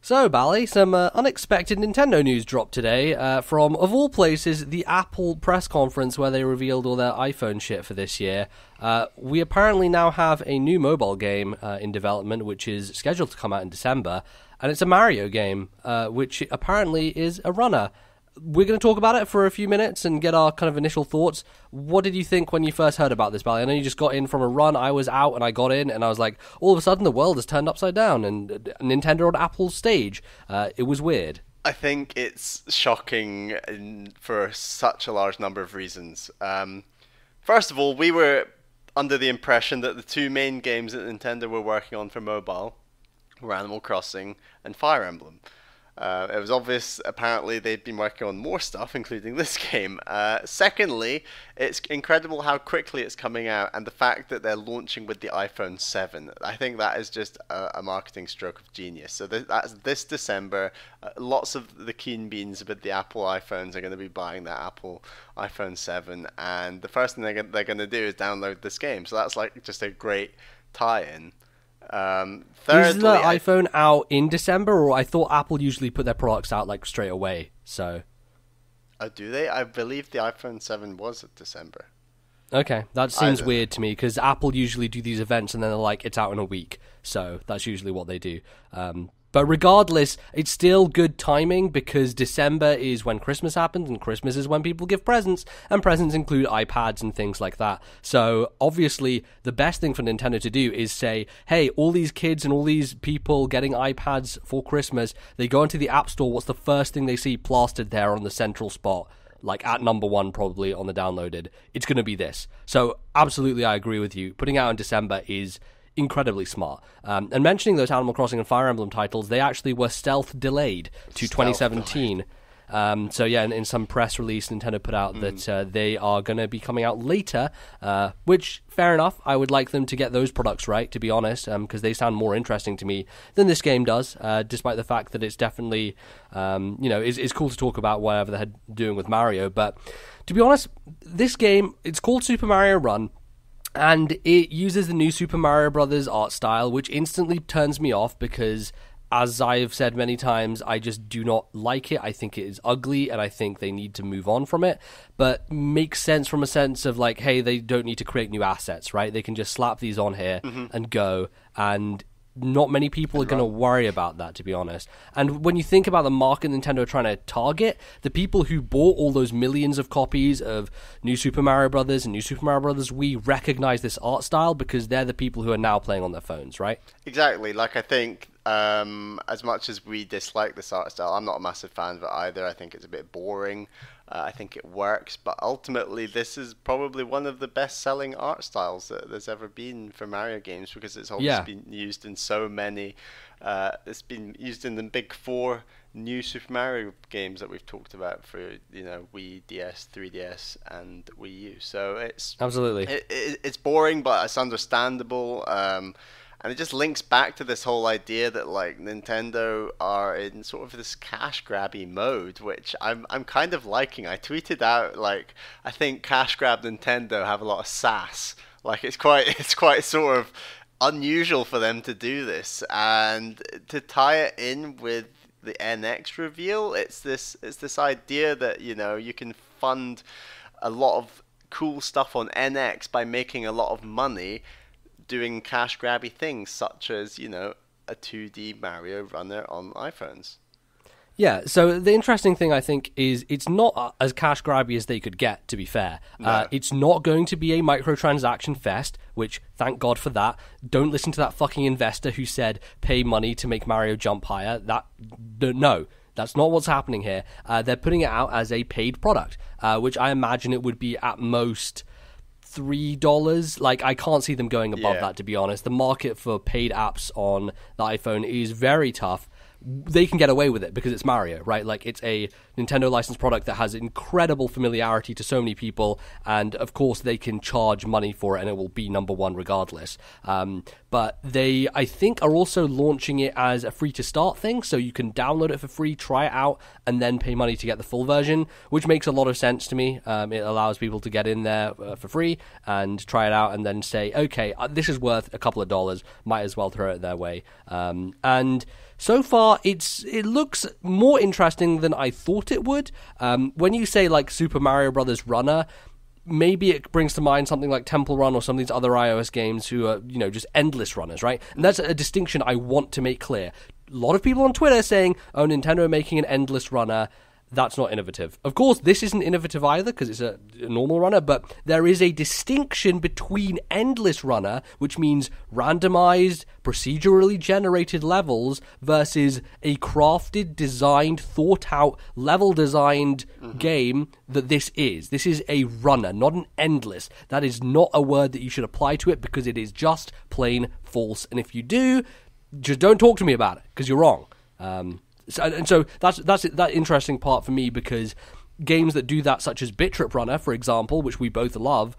So, Bally, some unexpected Nintendo news dropped today from, of all places, the Apple press conference where they revealed all their iPhone shit for this year. We apparently now have a new mobile game in development, which is scheduled to come out in December, and it's a Mario game, which apparently is a runner. We're going to talk about it for a few minutes and get our kind of initial thoughts. What did you think when you first heard about this, Bally? I know you just got in from a run. I was out and I got in and I was like, all of a sudden the world has turned upside down and Nintendo on Apple's stage. It was weird. I think it's shocking for such a large number of reasons. First of all, we were under the impression that the two main games that Nintendo were working on for mobile were Animal Crossing and Fire Emblem. It was obvious, apparently, they'd been working on more stuff, including this game. Secondly, it's incredible how quickly it's coming out, and the fact that they're launching with the iPhone 7. I think that is just a marketing stroke of genius. So that's this December. Lots of the keen beans with the Apple iPhones are going to be buying that Apple iPhone 7, and the first thing they're going to do is download this game. So that's like just a great tie-in. Thirdly, is the iPhone out in December, or I thought Apple usually put their products out like straight away? So, do they? I believe the iPhone 7 was at December. Okay, that seems weird to me because Apple usually do these events and then they're like, it's out in a week. So that's usually what they do. But regardless, it's still good timing because December is when Christmas happens and Christmas is when people give presents, and presents include iPads and things like that. So obviously the best thing for Nintendo to do is say, hey, all these kids and all these people getting iPads for Christmas, they go into the App Store, what's the first thing they see plastered there on the central spot? Like at number one probably on the downloaded, it's going to be this. So absolutely I agree with you. Putting out in December is incredibly smart. And mentioning those Animal Crossing and Fire Emblem titles, they actually were stealth delayed to 2017. So yeah, in some press release, Nintendo put out that they are going to be coming out later, which, fair enough, I would like them to get those products right, to be honest, because they sound more interesting to me than this game does, despite the fact that it's definitely, it's cool to talk about whatever they're doing with Mario. But to be honest, this game, it's called Super Mario Run, and it uses the new Super Mario Brothers art style, which instantly turns me off because, as I've said many times, I just do not like it. I think it is ugly, and I think they need to move on from it. But makes sense from a sense of like, hey, they don't need to create new assets, right? They can just slap these on here and go, and not many people are going to worry about that, to be honest. And when you think about the market Nintendo are trying to target, the people who bought all those millions of copies of New Super Mario Brothers and New Super Mario Brothers Wii recognize this art style because they're the people who are now playing on their phones, right? Exactly. Like, I think as much as we dislike this art style, I'm not a massive fan of it either. I think it's a bit boring. I think it works, but ultimately this is probably one of the best-selling art styles that there's ever been for Mario games because it's always been used in so many. It's been used in the big four new Super Mario games that we've talked about for Wii, DS, 3DS, and Wii U. So it's absolutely it's boring, but it's understandable. And it just links back to this whole idea that like Nintendo are in sort of this cash grabby mode, which I'm kind of liking. I tweeted out like I think cash grab Nintendo have a lot of sass. Like it's quite sort of unusual for them to do this, and to tie it in with the NX reveal, it's this idea that you can fund a lot of cool stuff on NX by making a lot of money doing cash grabby things such as a 2D Mario runner on iPhones. Yeah, so the interesting thing I think is it's not as cash grabby as they could get, to be fair. No. It's not going to be a microtransaction fest, which thank God for that. Don't listen to that fucking investor who said pay money to make Mario jump higher. No, that's not what's happening here. They're putting it out as a paid product, which I imagine it would be at most $3. Like, I can't see them going above that, to be honest. The market for paid apps on the iPhone is very tough. They can get away with it because it's Mario, right? Like, it's a Nintendo licensed product that has incredible familiarity to so many people, and of course they can charge money for it and it will be number one regardless. But they, I think, are also launching it as a free to start thing, so you can download it for free, try it out, and then pay money to get the full version, which makes a lot of sense to me. It allows people to get in there for free and try it out and then say, okay, this is worth a couple of dollars, might as well throw it their way. And So far, it looks more interesting than I thought it would. When you say like Super Mario Brothers Runner, maybe it brings to mind something like Temple Run or some of these other iOS games who are, just endless runners, right? And that's a distinction I want to make clear. A lot of people on Twitter saying, oh, Nintendo are making an endless runner. That's not innovative. Of course, this isn't innovative either because it's a normal runner, but there is a distinction between endless runner, which means randomized, procedurally generated levels, versus a crafted, designed, thought-out, level-designed game that this is. This is a runner, not an endless. That is not a word that you should apply to it because it is just plain false. And if you do, just don't talk to me about it because you're wrong. So that's that interesting part for me because games that do that, such as Bit Trip Runner, for example, which we both love,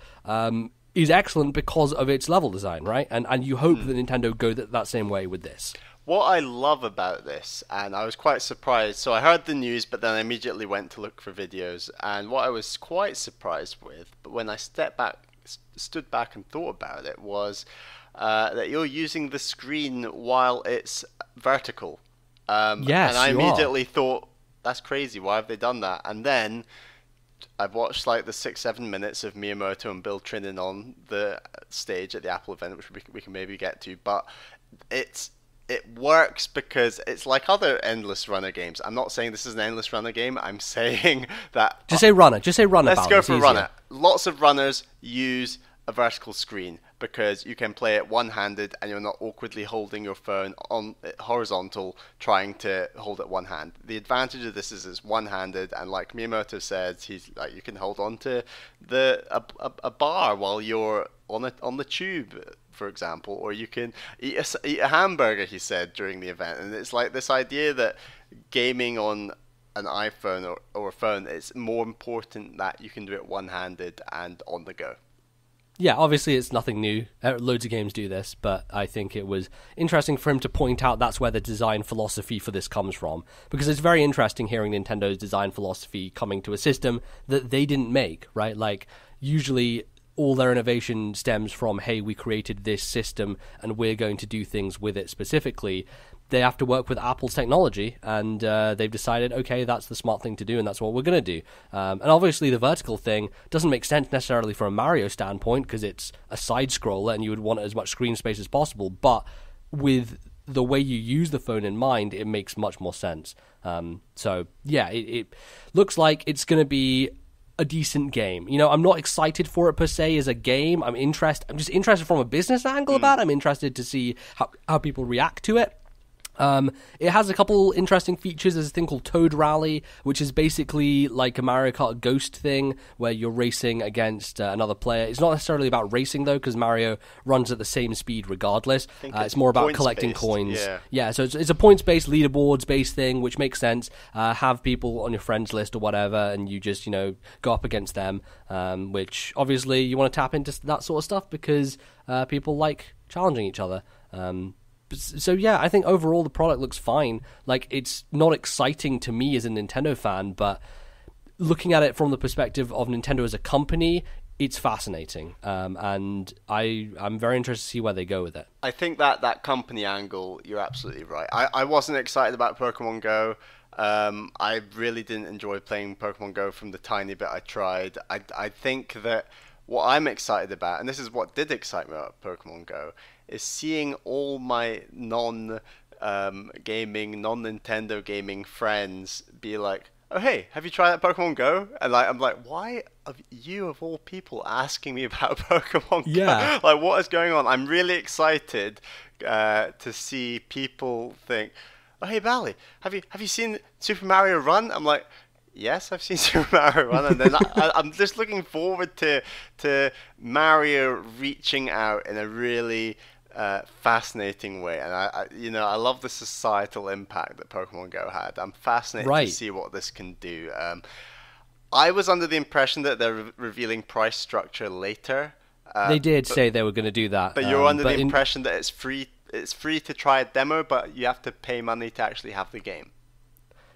is excellent because of its level design, right? And you hope that Nintendo go that same way with this. What I love about this, and I was quite surprised, so I heard the news, but then I immediately went to look for videos, and what I was quite surprised with, but when I stood back and thought about it, was that you're using the screen while it's vertical. Yes, and I immediately thought, that's crazy, why have they done that? And then I've watched like the 6-7 minutes of Miyamoto and Bill Trinen on the stage at the Apple event, which we can maybe get to, but it works because it's like other endless runner games. I'm not saying this is an endless runner game, I'm saying that... Just say runner, Let's go for runner. Lots of runners use a vertical screen because you can play it one-handed and you're not awkwardly holding your phone on horizontal trying to hold it one hand. The advantage of this is it's one-handed, and like Miyamoto says, he's like, you can hold on to a bar while you're on the tube, for example, or you can eat a hamburger, he said during the event. And it's like this idea that gaming on an iPhone or a phone, it's more important that you can do it one-handed and on the go. Yeah, obviously it's nothing new. Loads of games do this, but I think it was interesting for him to point out that's where the design philosophy for this comes from. Because it's very interesting hearing Nintendo's design philosophy coming to a system that they didn't make, right? Like, usually all their innovation stems from, hey, we created this system and we're going to do things with it specifically. They have to work with Apple's technology, and they've decided, okay, that's the smart thing to do, and that's what we're going to do. And obviously the vertical thing doesn't make sense necessarily from a Mario standpoint, because it's a side-scroller, and you would want as much screen space as possible, but with the way you use the phone in mind, it makes much more sense. So, yeah, it looks like it's going to be a decent game. I'm not excited for it per se as a game. I'm just interested from a business angle about it. I'm interested to see how people react to it. It has a couple interesting features. There's a thing called Toad Rally, which is basically like a Mario Kart Ghost thing where you're racing against another player. It's not necessarily about racing though, because Mario runs at the same speed regardless. It's more about collecting coins. Yeah, so it's a points-based, leaderboards-based thing, which makes sense. Have people on your friends list or whatever, and you just go up against them. Which obviously you want to tap into that sort of stuff because people like challenging each other. So yeah, I think overall the product looks fine. Like, it's not exciting to me as a Nintendo fan, but looking at it from the perspective of Nintendo as a company, it's fascinating. And I'm very interested to see where they go with it. I think that company angle, you're absolutely right. I wasn't excited about Pokemon Go. I really didn't enjoy playing Pokemon Go from the tiny bit I tried. I think that what I'm excited about, and this is what did excite me about Pokemon Go, is seeing all my non-gaming, non-Nintendo gaming friends be like, oh hey, have you tried that Pokemon Go? And I'm like, why are you of all people asking me about Pokemon Go? Like, what is going on? I'm really excited to see people think, oh hey Bally, have you seen Super Mario Run? I'm like, yes, I've seen Super Mario Run, and then I'm just looking forward to Mario reaching out in a really fascinating way. And I love the societal impact that Pokemon Go had. I'm fascinated to see what this can do. I was under the impression that they're revealing price structure later. They did say they were going to do that. But you're under the impression that it's free. It's free to try a demo, but you have to pay money to actually have the game.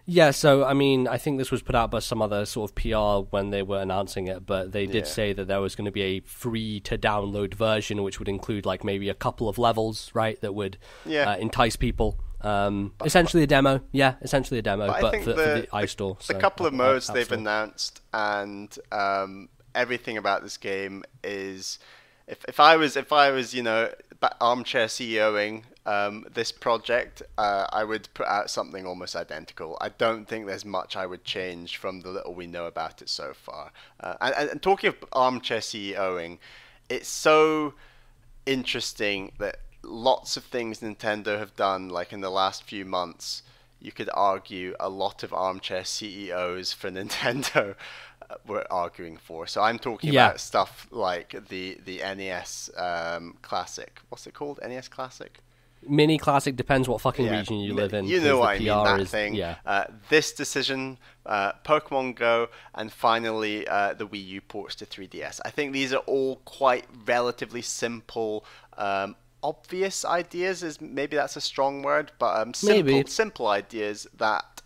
Yeah, so, I mean, I think this was put out by some other sort of PR when they were announcing it, but they did say that there was going to be a free-to-download version, which would include, like, maybe a couple of levels, right, that would entice people. Essentially a demo. Yeah, essentially a demo, I but think for the iStore. The couple of modes they've announced and everything about this game is, if I was armchair CEOing this project, I would put out something almost identical. I don't think there's much I would change from the little we know about it so far. And talking of armchair CEOing, it's so interesting that lots of things Nintendo have done, like in the last few months, you could argue a lot of armchair CEOs for Nintendo were arguing for. So I'm talking about stuff like the NES Classic. What's it called? NES Classic? Mini Classic, depends what fucking region you live in. You know what I mean, that thing. Yeah. This decision, Pokemon Go, and finally the Wii U ports to 3DS. I think these are all quite relatively simple, obvious ideas. Maybe that's a strong word, but simple ideas that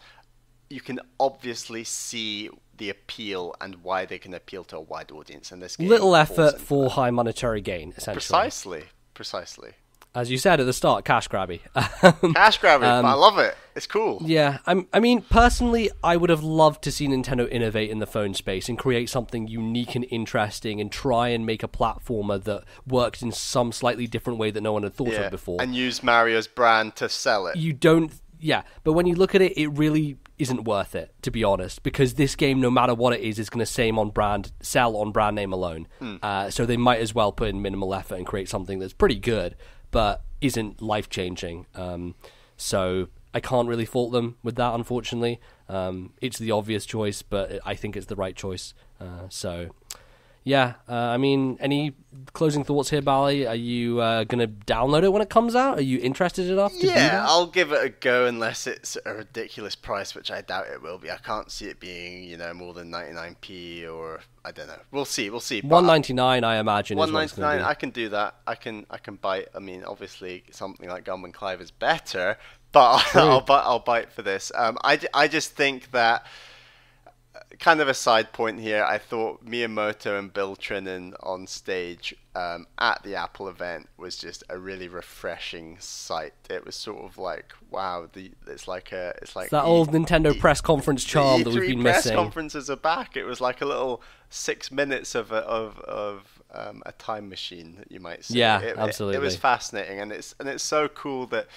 you can obviously see the appeal and why they can appeal to a wide audience. And this game little effort for high monetary gain, essentially. Precisely. As you said at the start, cash grabby. Cash grabby, I love it. It's cool. Yeah, I mean, personally, I would have loved to see Nintendo innovate in the phone space and create something unique and interesting and try and make a platformer that worked in some slightly different way that no one had thought of before. And use Mario's brand to sell it. But when you look at it, it really isn't worth it, to be honest, because this game, no matter what it is going to sell on brand name alone. So they might as well put in minimal effort and create something that's pretty good, but isn't life-changing. So I can't really fault them with that, unfortunately. It's the obvious choice, but I think it's the right choice. I mean, any closing thoughts here, Bally? Are you going to download it when it comes out? Are you interested enough to do that? Yeah, I'll give it a go unless it's a ridiculous price, which I doubt it will be. I can't see it being, more than 99p or I don't know. We'll see. $1.99, I imagine. $1.99, I can do that. I can bite. I mean, obviously something like Gunman Clive is better, but I'll bite for this. I just think that. Kind of a side point here, I thought Miyamoto and Bill Trinen on stage at the Apple event was just a really refreshing sight. It was sort of like, wow, it's like that old Nintendo press conference charm that we've been missing. Press conferences are back. It was like a little 6 minutes of a time machine, you might say. Yeah, absolutely. It was fascinating, and it's so cool that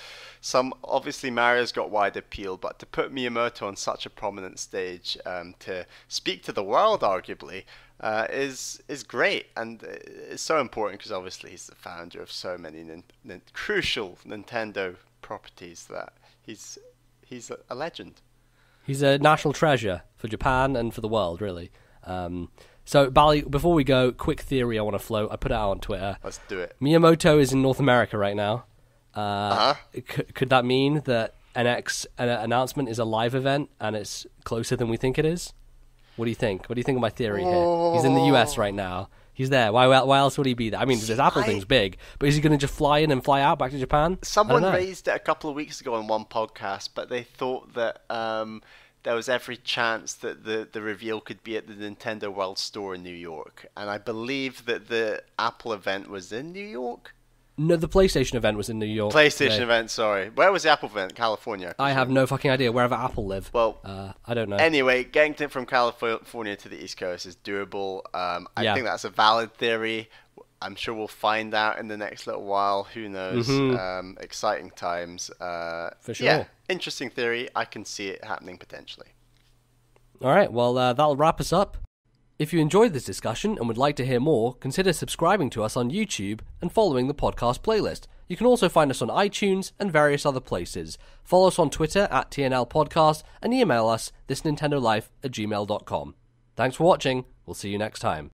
obviously Mario's got wide appeal, but to put Miyamoto on such a prominent stage to speak to the world, arguably, is great, and it's so important because obviously he's the founder of so many crucial Nintendo properties that he's a legend. He's a national treasure for Japan and for the world, really. So, Bally, before we go, quick theory I want to float. I put it out on Twitter. Let's do it. Miyamoto is in North America right now. Could that mean that NX announcement is a live event and it's closer than we think it is? What do you think? What do you think of my theory here? He's in the US right now. He's there. Why else would he be there? I mean, this Apple thing's big, but is he going to just fly in and fly out back to Japan? Someone raised it a couple of weeks ago on one podcast, but they thought that there was every chance that the reveal could be at the Nintendo World Store in New York. And I believe that the Apple event was in New York. No, the PlayStation event was in New York. PlayStation event, sorry. Where was the Apple event? California. I have no fucking idea. Wherever Apple live. Well, I don't know. Anyway, getting from California to the East Coast is doable. I think that's a valid theory. I'm sure we'll find out in the next little while. Who knows? Mm-hmm. Exciting times. For sure. Yeah, interesting theory. I can see it happening potentially. All right, well, that'll wrap us up. If you enjoyed this discussion and would like to hear more, consider subscribing to us on YouTube and following the podcast playlist. You can also find us on iTunes and various other places. Follow us on Twitter at TNL Podcast and email us thisnintendolife@gmail.com. Thanks for watching. We'll see you next time.